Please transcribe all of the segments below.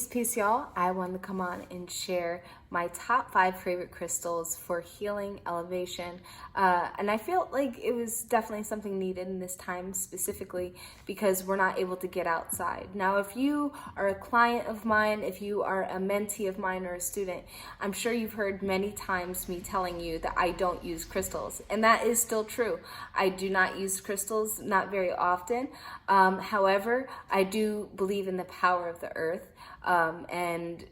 Peace, y'all. I wanted to come on and share my top 5 favorite crystals for healing, elevation, and I felt like it was definitely something needed in this time specifically because we're not able to get outside. Now, if you are a client of mine, if you are a mentee of mine or a student, I'm sure you've heard many times me telling you that I don't use crystals, and that is still true. I do not use crystals, not very often. However, I do believe in the power of the earth. And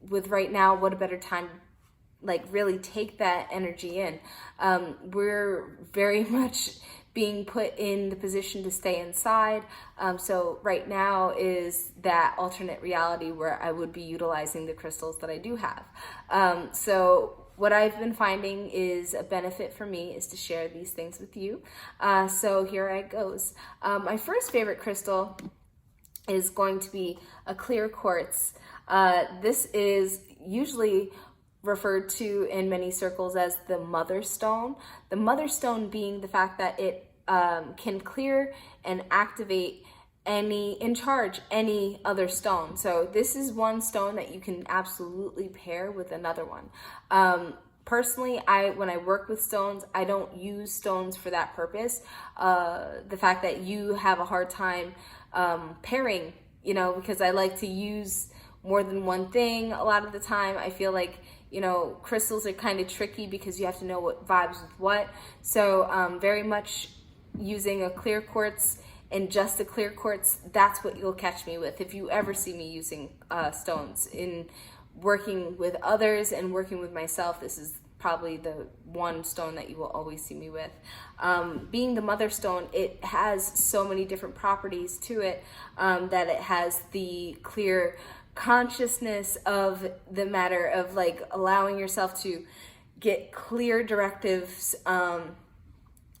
with right now, what a better time, like really take that energy in. We're very much being put in the position to stay inside. So right now is that alternate reality where I would be utilizing the crystals that I do have. So what I've been finding is a benefit for me is to share these things with you. So here it goes. My first favorite crystal is going to be a clear quartz. This is usually referred to in many circles as the mother stone. The mother stone being the fact that it can clear and activate any other stone. So this is one stone that you can absolutely pair with another one. Personally, when I work with stones, I don't use stones for that purpose. The fact that you have a hard time pairing, because I like to use more than one thing a lot of the time. I feel like, crystals are kind of tricky because you have to know what vibes with what. So very much using a clear quartz and just a clear quartz, that's what you'll catch me with. If you ever see me using stones in working with others and working with myself, this is probably the one stone that you will always see me with. Being the mother stone, it has so many different properties to it that it has the clear consciousness of the matter of like allowing yourself to get clear directives.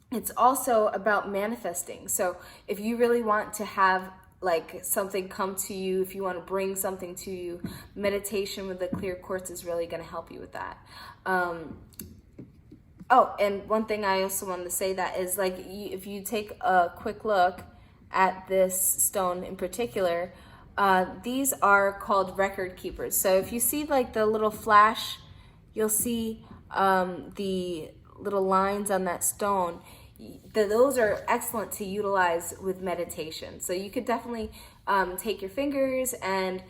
It's also about manifesting. So if you really want to have like something come to you, if you want to bring something to you, meditation with the clear quartz is really going to help you with that. Oh, and one thing I also wanted to say that is like, if you take a quick look at this stone in particular, these are called record keepers. So if you see like the little flash, you'll see the little lines on that stone. Those are excellent to utilize with meditation. So you could definitely take your fingers and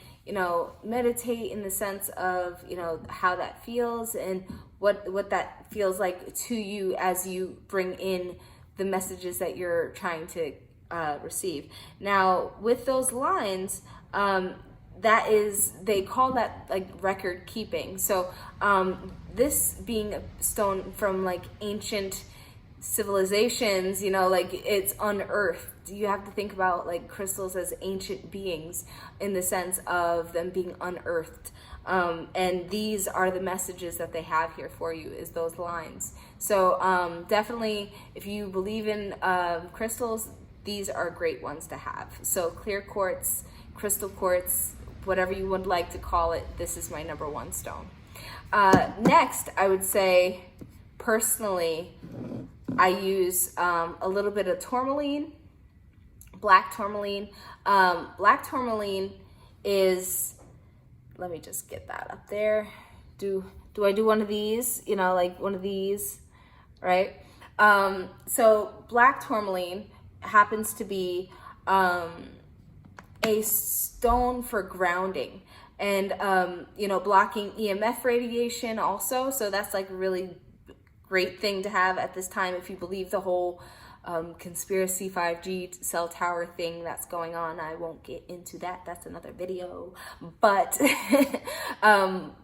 meditate in the sense of how that feels and what that feels like to you as you bring in the messages that you're trying to receive. Now with those lines, they call that like record keeping. So this being a stone from like ancient civilizations, like it's unearthed. You have to think about like crystals as ancient beings in the sense of them being unearthed. And these are the messages that they have here for you, is those lines. So definitely, if you believe in crystals, these are great ones to have. So clear quartz, crystal quartz, whatever you would like to call it, this is my number one stone. Next, I would say, personally, I use a little bit of tourmaline, black tourmaline. Black tourmaline is, let me just get that up there. Do I do one of these? Like one of these, right? So black tourmaline happens to be a stone for grounding and, blocking EMF radiation also. So that's like a really great thing to have at this time if you believe the whole conspiracy 5G cell tower thing that's going on. I won't get into that. That's another video. But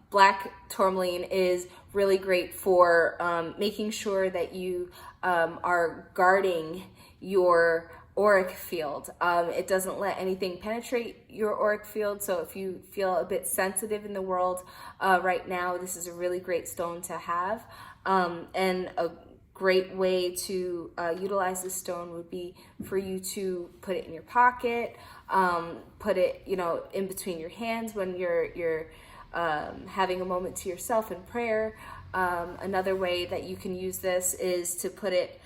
black tourmaline is really great for making sure that you are guarding your auric field. It doesn't let anything penetrate your auric field. So if you feel a bit sensitive in the world right now, this is a really great stone to have. And a great way to utilize this stone would be for you to put it in your pocket, put it, in between your hands when you're having a moment to yourself in prayer. Another way that you can use this is to put it,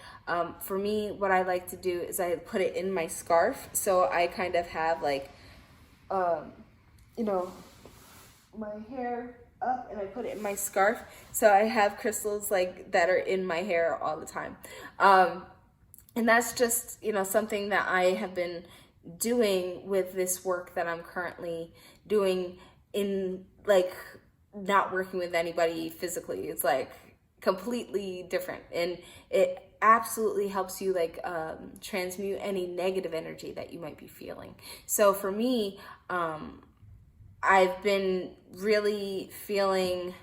for me, what I like to do is I put it in my scarf. So I kind of have like, my hair up and I put it in my scarf. So I have crystals like that are in my hair all the time. And that's just, something that I have been doing with this work that I'm currently doing in like not working with anybody physically. It's like completely different, and it absolutely helps you like transmute any negative energy that you might be feeling. So for me, I've been really feeling,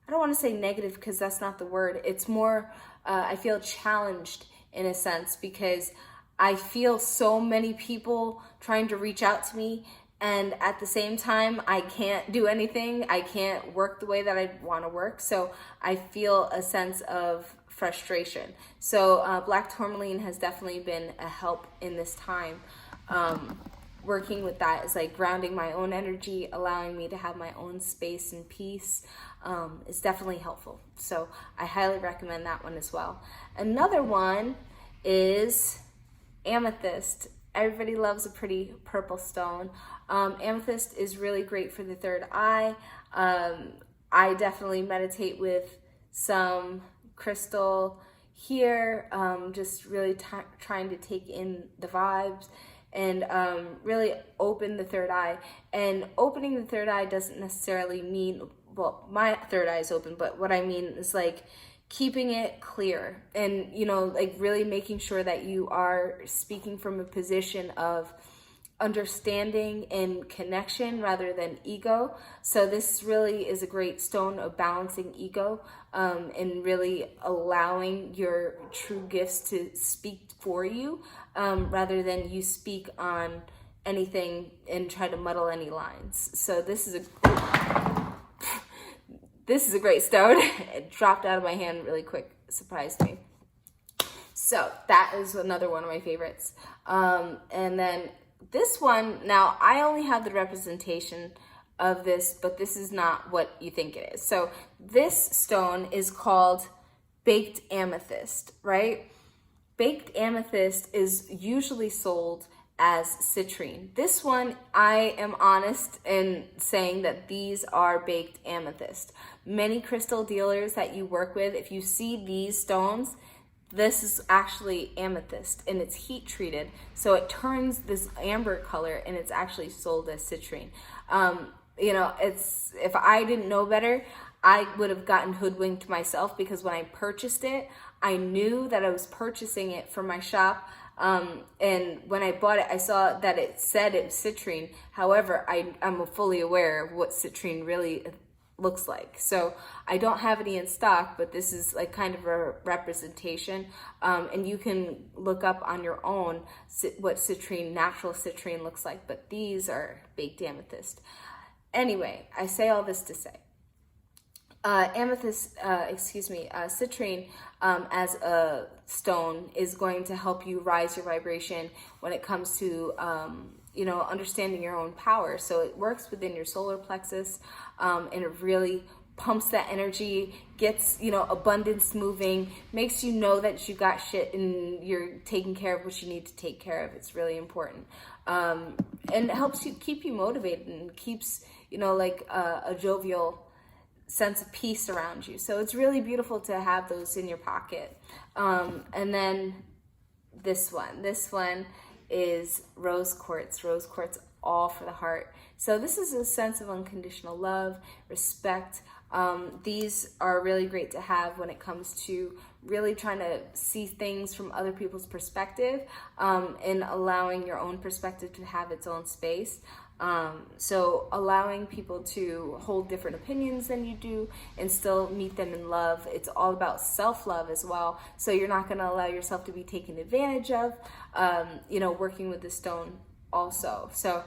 I don't want to say negative because that's not the word. It's more, I feel challenged in a sense because I feel so many people trying to reach out to me, and at the same time, I can't do anything. I can't work the way that I want to work. So I feel a sense of frustration. So Black Tourmaline has definitely been a help in this time. Working with that is like grounding my own energy, allowing me to have my own space and peace is definitely helpful. So I highly recommend that one as well. Another one is Amethyst. Everybody loves a pretty purple stone. Amethyst is really great for the third eye. I definitely meditate with some crystal here, just really trying to take in the vibes and really open the third eye. And opening the third eye doesn't necessarily mean, well, my third eye is open, but what I mean is like keeping it clear and, like really making sure that you are speaking from a position of understanding and connection rather than ego. So this really is a great stone of balancing ego and really allowing your true gifts to speak for you rather than you speak on anything and try to muddle any lines. So this is a great stone. It dropped out of my hand really quick, surprised me. So that is another one of my favorites. And then this one, now I only have the representation of this, but this is not what you think it is. So this stone is called baked amethyst, right? Baked amethyst is usually sold as citrine. This one, I am honest in saying that these are baked amethyst. Many crystal dealers that you work with, if you see these stones, this is actually amethyst and it's heat treated. So it turns this amber color and it's actually sold as citrine. If I didn't know better, I would have gotten hoodwinked myself because when I purchased it, I knew that I was purchasing it for my shop. And when I bought it, I saw that it said it was citrine. However, I'm fully aware of what citrine really looks like. So I don't have any in stock, but this is like kind of a representation. And you can look up on your own what natural citrine looks like, but these are baked amethyst. Anyway, I say all this to say, citrine as a stone is going to help you rise your vibration when it comes to understanding your own power. So it works within your solar plexus, and it really pumps that energy, gets abundance moving, makes you know that you got shit and you're taking care of what you need to take care of. It's really important, and it helps you keep you motivated and keeps a jovial sense of peace around you. So it's really beautiful to have those in your pocket. And then this one is rose quartz, all for the heart. So this is a sense of unconditional love, respect. These are really great to have when it comes to really trying to see things from other people's perspective, and allowing your own perspective to have its own space. So allowing people to hold different opinions than you do and still meet them in love. It's all about self-love as well. So you're not going to allow yourself to be taken advantage of, working with the stone also. So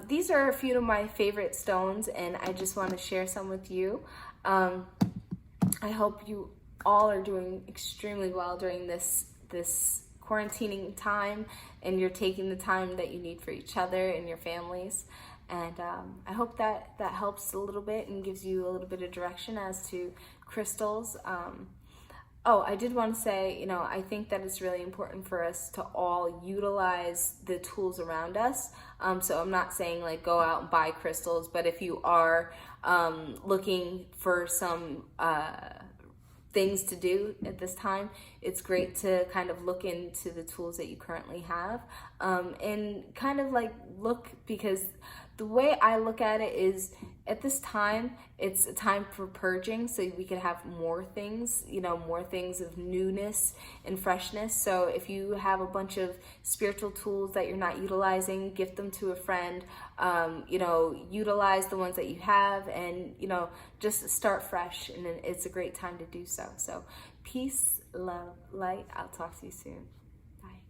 these are a few of my favorite stones, and I just want to share some with you. I hope you all are doing extremely well during this quarantining time, and you're taking the time that you need for each other and your families. And I hope that helps a little bit and gives you a little bit of direction as to crystals. Oh, I did want to say, I think that it's really important for us to all utilize the tools around us. So I'm not saying like go out and buy crystals, but if you are looking for some things to do at this time, it's great to kind of look into the tools that you currently have, and kind of like look, because the way I look at it is, at this time, it's a time for purging, so we could have more things, more things of newness and freshness. So if you have a bunch of spiritual tools that you're not utilizing, gift them to a friend, utilize the ones that you have, and, just start fresh. And it's a great time to do so. So peace, love, light. I'll talk to you soon. Bye.